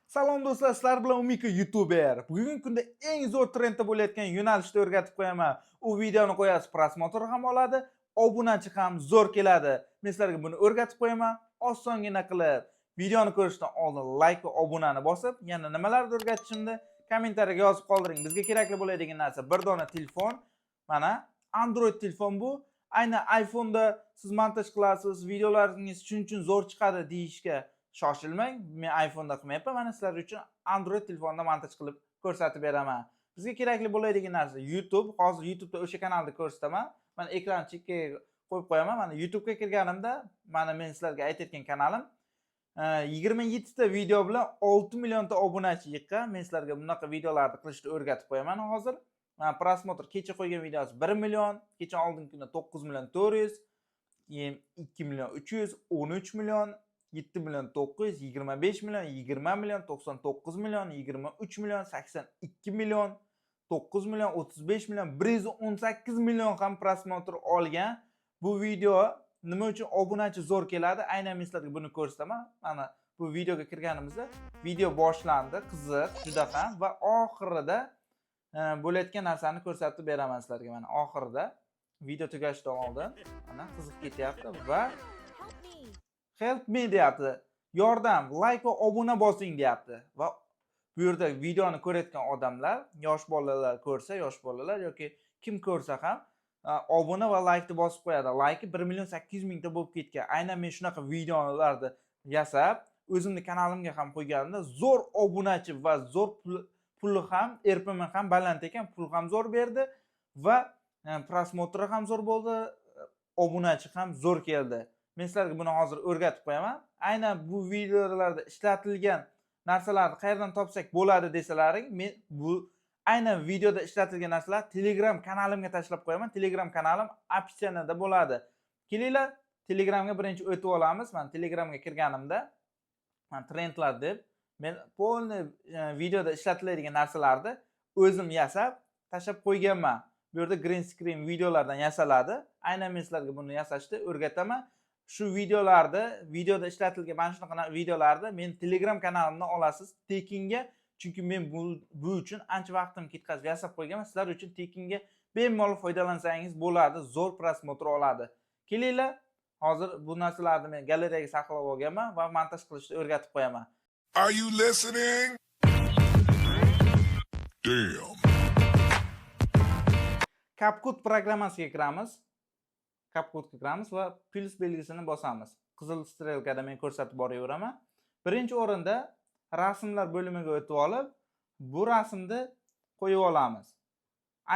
Salom do'stlar, sizlar bilan Umika YouTuber. Bugungi kunda eng zo'r trendda bo'layotgan yo'nalishni o'rgatib qo'yaman. U videoni qo'yasiz, prosmotr ham oladi, obunachi ham zo'r keladi. Men sizlarga buni o'rgatib qo'yaman, osongina qilib. Videoni ko'rishdan oldin like va obunani bosib, yana nimalarni o'rgatishimni kommentariyaga yozib qoldiring. Bizga kerakli bo'ladigan narsa bir dona telefon. Mana Android telefon bu. Aynan iPhone'da siz montaj qilasiz, videolaringiz shuncha zo'r chiqadi deyishga shoshilmang. Men iPhone'da qilmayapman. Mana sizlar uchun Android telefonda montaj qilib ko'rsatib beraman. Bizga kerakli bo'ladigan narsa YouTube. Hozir YouTube'da o'sha kanalni ko'rsataman. Mana ekran chekkaga qo'yib qo'yaman. Mana YouTube'ga kirganimda, mana men sizlarga aytayotgan kanalim 27 ta video bilan 6 millionta obunachi yiqqan. Men sizlarga bunaqa videolarni qilishni o'rgatib qo'yaman hozir. Mana prosmotr kecha qo'ygan videosi 1 million, kecha oldingi kunda 9 million 400, keyin 2 million 300, 13 million, 7 million 900, 25 million, 20 million, 99 million, 23 million, 82 million, 9 million, 35 million, 118 million ham prosmotr olgan. Bu video nima uchun obunachi zo'r keladi? Aynan men sizlarga buni ko'rsataman. Mana bu videoga kirganimizda video boshlandi, qiziq, juda ham va oxirida bo'layotgan narsani ko'rsatib beraman sizlarga. Mana oxirida video tugashidan oldin mana qiziq ketyapti va help me deyapti. Yordam, like va obuna bosing deyapti. Va bu yerda videoni ko'rayotgan odamlar, yosh bolalar ko'rsa, yosh bolalar yoki kim ko'rsa ham obuna va like ni bosib qo'yadi. Like 1 million 800 mingta bo'lib ketgan. Aynan men shunaqa videolarni yasab, o'zimning kanalimga ham qo'yganimda zo'r obunachi va zo'r puli ham, RPM ham baland ekan, pul ham zo'r berdi va prosmotri ham zo'r bo'ldi, obunachi ham zo'r keldi. Men sizlarga buni hozir o'rgatib qo'yaman. Aynan bu videolarda ishlatilgan narsalarni qayerdan topsak bo'ladi desalaring, men bu aynan videoda ishlatilgan narsalar Telegram kanalimga tashlab qo'yaman. Telegram kanalim opsiyada bo'ladi. Kelinglar, Telegramga birinchi o'tib olamiz. Men Telegramga kirganimda, men trendlar deb, men polni videoda ishlatiladigan narsalarni o'zim yasab tashlab qo'yganman. Bu yerda green screen videolardan yasaladi. Aynan men sizlarga buni yasashni o'rgataman. Shu videoda ishlatilgan mana shunaqa videolarni men Telegram kanalimdan olasiz tekinga. Chunki men bu uchun ancha vaqtim ketkazib yasab qo'yganman. Sizlar uchun tekinga bemalol foydalansangiz bo'ladi, zo'r prosmotr oladi. Kelinglar, hozir bu narsalarni men galereyaga saqlab olganman va montaj qilishni o'rgatib qo'yaman. Are you listening? Damn. CapCut programmasiga kiramiz. CapCutga kiramiz va plus belgisini bosamiz. Qizil strelkada men ko'rsatib boraveraman. Birinchi o'rinda rasmlar bo'limiga o'tib olib, bu rasmni qo'yib olamiz.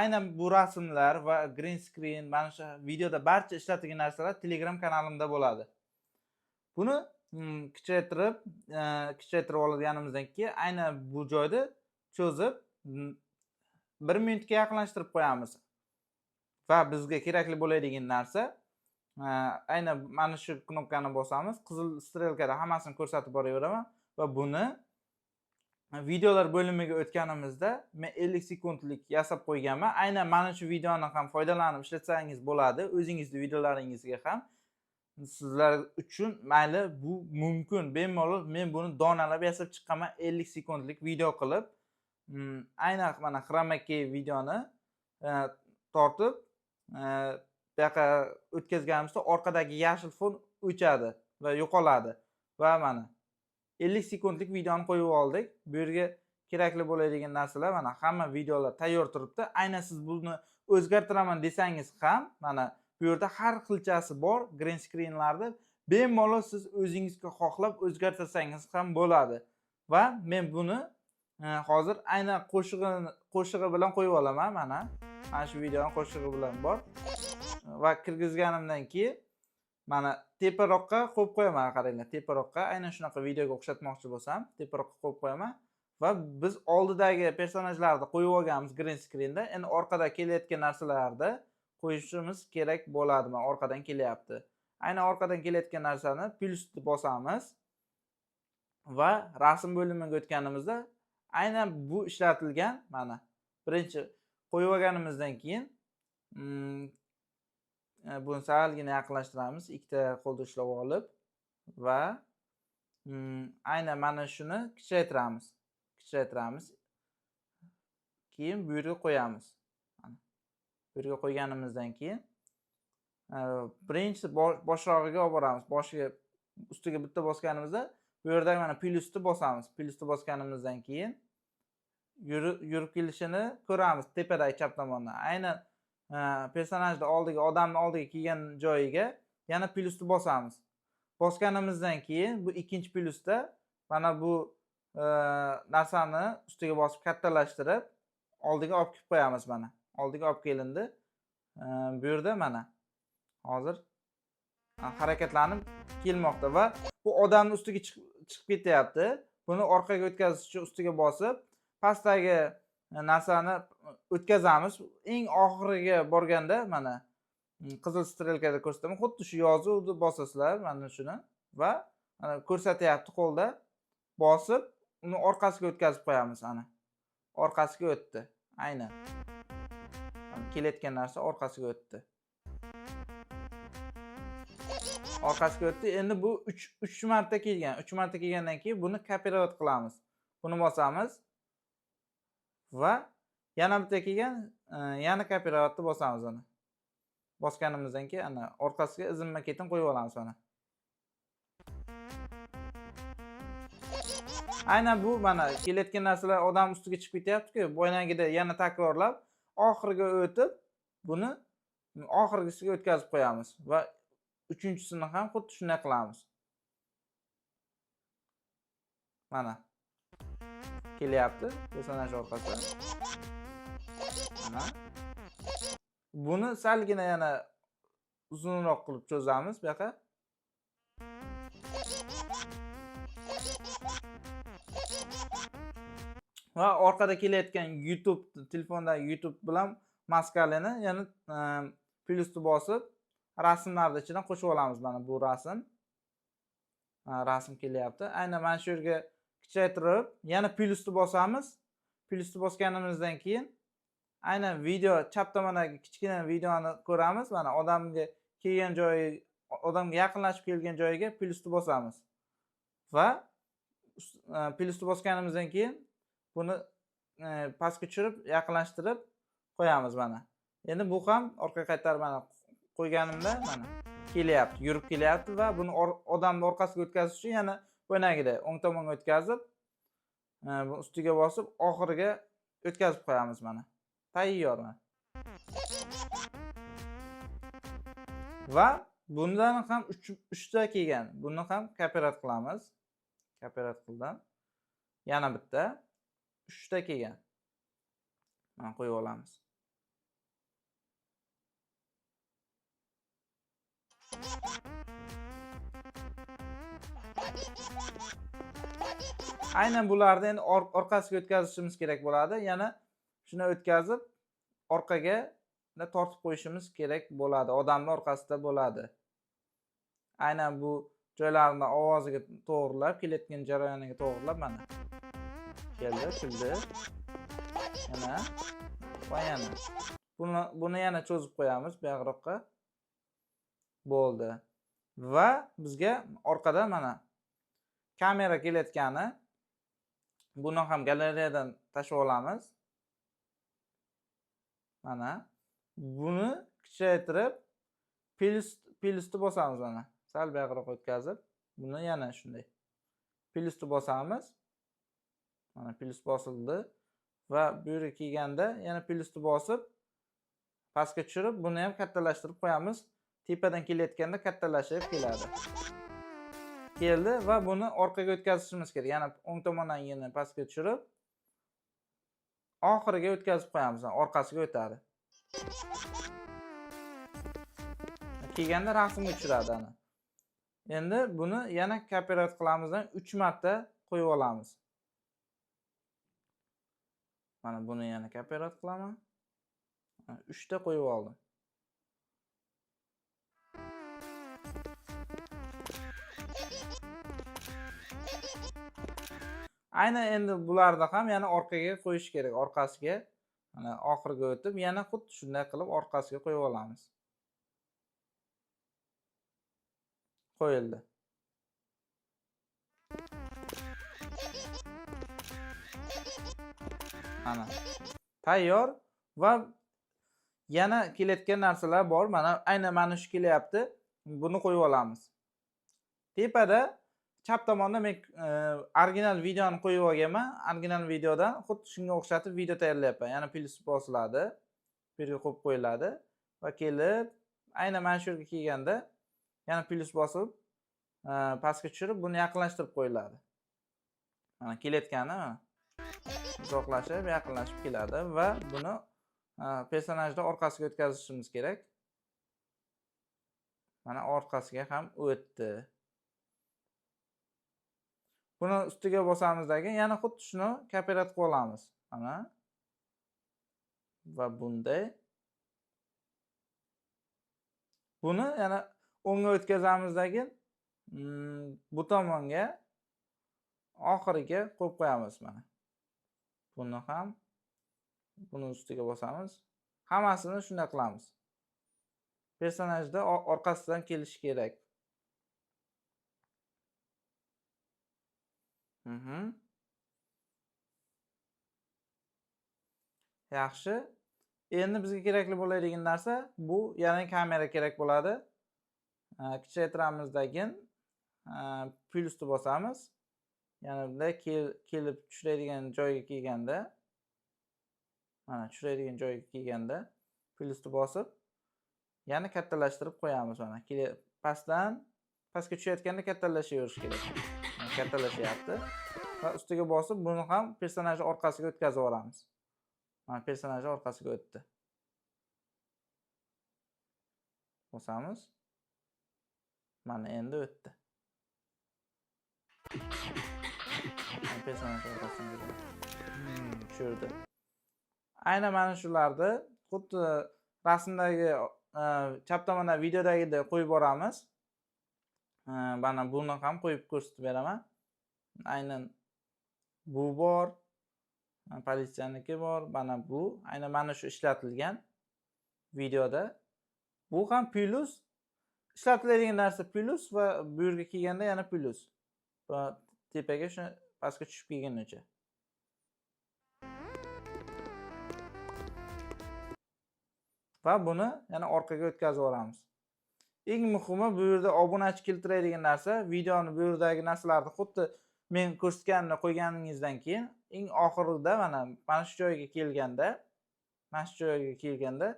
Aynan bu rasmlar va green screen, mana shu videoda barcha ishlatilgan narsalar Telegram kanalimda bo'ladi. Buni kichaytirib olganimizdan keyin aynan bu joyda cho'zib 1 minutga yaqinlashtirib qo'yamiz. Va bizga kerakli bo'ladigan narsa aynan mana shu knopkani bosamiz. Qizil strelkada hammasini ko'rsatib boraveraman va buni videolar bo'limiga o'tganimizda men 50 sekundlik yasab qo'yganman. Aynan mana shu videoni ham foydalanib ishlatsangiz bo'ladi. O'zingizning videolaringizga ham sizlar uchun mayli bu mumkin. Bemalol men buni donalab yasab chiqqanman 50 sekundlik video qilib. Aynan mana chroma key videoni tortib bu yoqqa o'tkazganimizda orqadagi yashil fon o'chadi va yo'qoladi. Va mana 50 sekundlik videoni qo'yib oldik. Bu yerga kerakli bo'ladigan narsalar mana hamma videolar tayyor turibdi. Aynan siz buni o'zgartiraman desangiz ham mana bu yerda har xilchasi bor green screenlarni bemalol siz o'zingizga xohlab o'zgartirsangiz ham bo'ladi. Va men buni hozir aynan qo'shig'i bilan qo'yib olaman mana. Mana shu videoning qo'shig'i bilan bor. Va kirgizganimdan keyin mana teparoqqa qo'yib qo'yaman, qaranglar, teparoqqa aynan shunaqa videoga o'xshatmoqchi bo'lsam, teparoqqa qo'yib qo'yaman va biz oldidagi personajlarni qo'yib olganmiz green screenda. Endi orqada kelayotgan narsalarni qo'yishimiz kerak bo'ladi. Mana orqadan kelyapti. Aynan orqadan kelayotgan narsani plusni bosamiz va rasm bo'limiga o'tganimizda aynan bu ishlatilgan mana birinchi qo'yib olganimizdan keyin buni salgina yaqinlashtiramiz. Ikkita qo'lda ushlab olib va aynan mana shuni kichraytiramiz. Keyin bu yerga qo'yamiz. Mana bu yerga qo'yganimizdan keyin birinchi boshrog'iga olib boramiz. Boshiga ustiga bitta bosganimizda bu yerdagi mana plyusni bosamiz. Plyusni bosganimizdan keyin yurib kelishini ko'ramiz tepadagi chap tomondan. Aynan personajni oldiga, odamni oldiga kelgan joyiga yana plyusni bosamiz. Bosganimizdan keyin bu ikkinchi plyusda mana bu narsani ustiga bosib kattalashtirib oldiga olib kelib qo'yamiz mana. Oldiga olib kelindi. Bu yerda mana hozir harakatlanib kelmoqda va bu odamning ustiga chiqib ketyapti. Buni orqaga o'tkazish uchun ustiga bosib, pastdagi narsani o'tkazamiz. Eng oxiriga borganda mana qizil strelkada ko'rsataman. Xuddi shu yozuvni bosasizlar mana shuni va mana ko'rsatyapti qo'lda bosib, uni orqasiga o'tkazib qo'yamiz ana. Orqasiga o'tdi. Aynan. Kelayotgan narsa orqasiga o'tdi. Orqasiga o'tdi. Endi bu 3 marta kelgan. 3 marta kelgandan keyin buni kopировать qilamiz. Buni bosamiz va yana bitta kelgan, yana kopироватni bosamiz ana. Bosganimizdan keyin ana orqasiga izimma ketin qo'yib olamiz mana. Aynan bu mana kelayotgan narsalar odam ustiga chiqib ketyapti-ku, boyagida yana takrorlab oxiriga o'tib, buni oxirgisiga o'tkazib qo'yamiz va uchinchisini ham xuddi shunday qilamiz. Mana kelyapti personaj orqasi. Mana. Buni salgina yana uzunroq qilib cho'zamiz bu yoqqa. Va orqada kelayotgan YouTube, telefondagi YouTube bilan maskalini yana plyusni bosib, rasmlarni ichidan qo'shib olamiz mana bu rasm. Rasm kelyapti. Aynan mana shu yerga kichaytirib, yana plyusni bosamiz. Plyusni bosganimizdan keyin aynan video chap tomondagi kichkina videoni ko'ramiz. Mana odamga kelgan joyi, odamga yaqinlashib kelgan joyiga plyusni bosamiz. Va plyusni bosganimizdan keyin buni pastga tushirib, yaqinlashtirib qo'yamiz mana. Endi bu ham orqaga qaytarib mana qo'yganimda mana kelyapti, yurib kelyapti va buni odamning orqasiga o'tkazish uchun yana bo'ynagida o'ng tomonga o'tkazib, bu ustiga bosib, oxiriga o'tkazib qo'yamiz mana. Tayyor mana. Va bundan ham 3 ta kelgan. Buni ham kopировать qilamiz. Kopировать qildim. Yana bitta 3 ta kelgan. Mana qo'yib olamiz. Aynan bularni endi orqasiga o'tkazishimiz kerak bo'ladi. Yana shuni o'tkazib orqaga tortib qo'yishimiz kerak bo'ladi. Odamning orqasida bo'ladi. Aynan bu joylarni ovoziga to'g'rilab, kelayotgan jarayoniga to'g'rilab mana. Keldi, kuldi. Yana va yana. Buni yana cho'zib qo'yamiz bu yoqqa. Bo'ldi. Va bizga orqada mana kamera kelayotgani, buni ham galereyadan tashib olamiz. Mana buni kichaytirib plyusni bosamiz mana. Sal buyoqroq o'tkazib, buni yana shunday. Plyusni bosamiz. Mana plyus bosildi va bu yerga kelganda yana plyusni bosib pastga tushirib, buni ham kattalashtirib qo'yamiz. Tepadan kelayotganda kattalashib keladi. Keldi va buni orqaga o'tkazishimiz kerak. Yana o'ng tomondan yana pastga tushirib, oxiriga o'tkazib qo'yamiz. Orqasiga o'tadi. Kelganda rasmga tushiradi ana. Endi buni yana kopировать qilamizdan 3 marta qo'yib olamiz. Mana buni yana kopировать qilaman. 3 ta qo'yib oldim. Aynan endi bularni ham yana orqaga qo'yish kerak, orqasiga. Mana oxiriga o'tib, yana xuddi shunday qilib orqasiga qo'yib olamiz. Qo'yildi. Mana tayyor va yana kelayotgan narsalar bor. Aynan mana shu kelyapti. Buni qo'yib olamiz. Tepada chap tomonda men original videoni qo'yib olganman. Original videodan xuddi shunga o'xshatib video tayyorlayapman. Yana plus bosiladi. Bu yerga qo'yib qo'yiladi va kelib aynan mana shu yerga kelganda yana plus bosib pastga tushirib buni yaqinlashtirib qo'yiladi. Mana kelayotgani uzoqlashib, yaqinlashib keladi va buni personajni orqasiga o'tkazishimiz kerak. Mana orqasiga ham o'tdi. Buni ustiga bosamizdan yana xuddi shuni kopiyat qilib olamiz. Mana va bunday. Buni yana o'ngga o'tkazamizdan bu tomonga oxiriga qo'yib qo'yamiz mana. Buni ham buni ustiga bosamiz. Hammasini shunday qilamiz. Personajda orqasidan kelishi kerak. Yaxshi. Endi bizga kerakli bo'ladigan narsa bu yana kamera kerak bo'ladi. Kuchaytiramizdagi plusni bosamiz. Yana bunday kelib tushiradigan joyga kelganda mana tushiradigan joyga kelganda plusni bosib yana kattalashtirib qo'yamiz mana. Pastdan pastga tushayotganda kattalashaverish kerak. Kattalashyapti. Va ustiga bosib buni ham personajning orqasiga o'tkazib yuboramiz. Mana personajning orqasiga o'tdi. Bosamiz. Mana endi o'tdi. Personajning orqasiga tushirdi. Aynan mana shularni xuddi rasmdagi chap tomonda videodagidek qo'yib boramiz. Mana buni ham qo'yib ko'rsatib beraman. Aynan bu bor. Politsiyaniki bor. Mana bu. Aynan mana shu ishlatilgan videoda. Bu ham plus. Ishlatiladigan narsa plus va bu yerga kelganda yana plus. Va tepaga shu pastga tushib kelgunicha. Va buni yana orqaga o'tkazib yuboramiz. Eng muhimi bu yerda obunachi keltiradigan narsa, videoni bu yerdagi narsalarni xuddi men ko'rsatganimni qo'yganingizdan keyin eng oxirida mana shu joyga kelganda,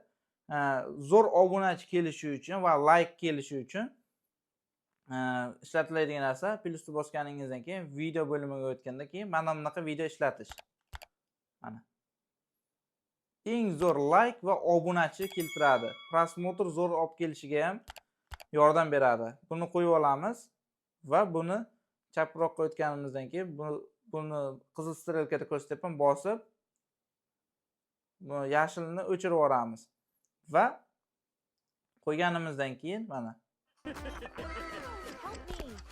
zo'r obunachi kelishi uchun va like kelishi uchun ishlatiladigan narsa plusni bosganingizdan keyin video bo'limiga o'tgandan keyin mana bunaqa video ishlatish. Mana eng zo'r like va obunachi keltiradi. Prosmotr zo'r olib kelishiga ham yordam beradi. Buni qo'yib olamiz va buni chaproqqa o'tganimizdan keyin buni qizil strelkada ko'rsatyapman, bosib yashilni o'chirib yuboramiz va qo'yganimizdan keyin mana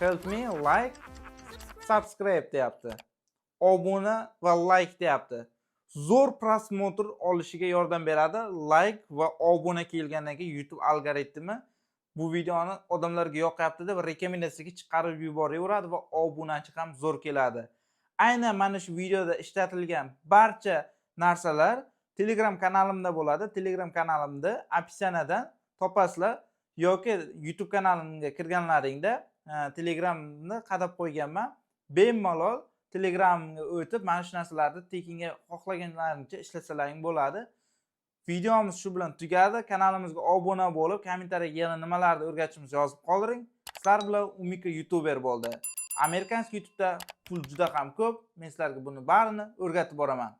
help me like subscribe deyapti. Obuna va like deyapti. Zo'r prosmotr olishiga yordam beradi. Like va obuna kelgandan keyin YouTube algoritmi bu videoni odamlarga yoqyapti deb rekomendatsiyaga chiqarib yuboraveradi va obunachi ham zo'r keladi. Aynan mana shu videoda ishlatilgan barcha narsalar Telegram kanalimda bo'ladi. Telegram kanalimda opsiyadan topasizlar yoki YouTube kanalimga kirganlaringda Telegramni qadab qo'yganman. Bemalol Telegramga o'tib mana shu narsalarni tekinga xohlaganlaringcha ishlasalaring bo'ladi. Videomiz shu bilan tugadi. Kanalimizga obuna bo'lib, kommentariyaga yana nimalarni o'rgatishimizni yozib qoldiring. Sizlar bilan Umika YouTuber bo'ldi. Amerikanskiy YouTube'da pul juda ham ko'p. Men sizlarga buni barini o'rgatib boraman.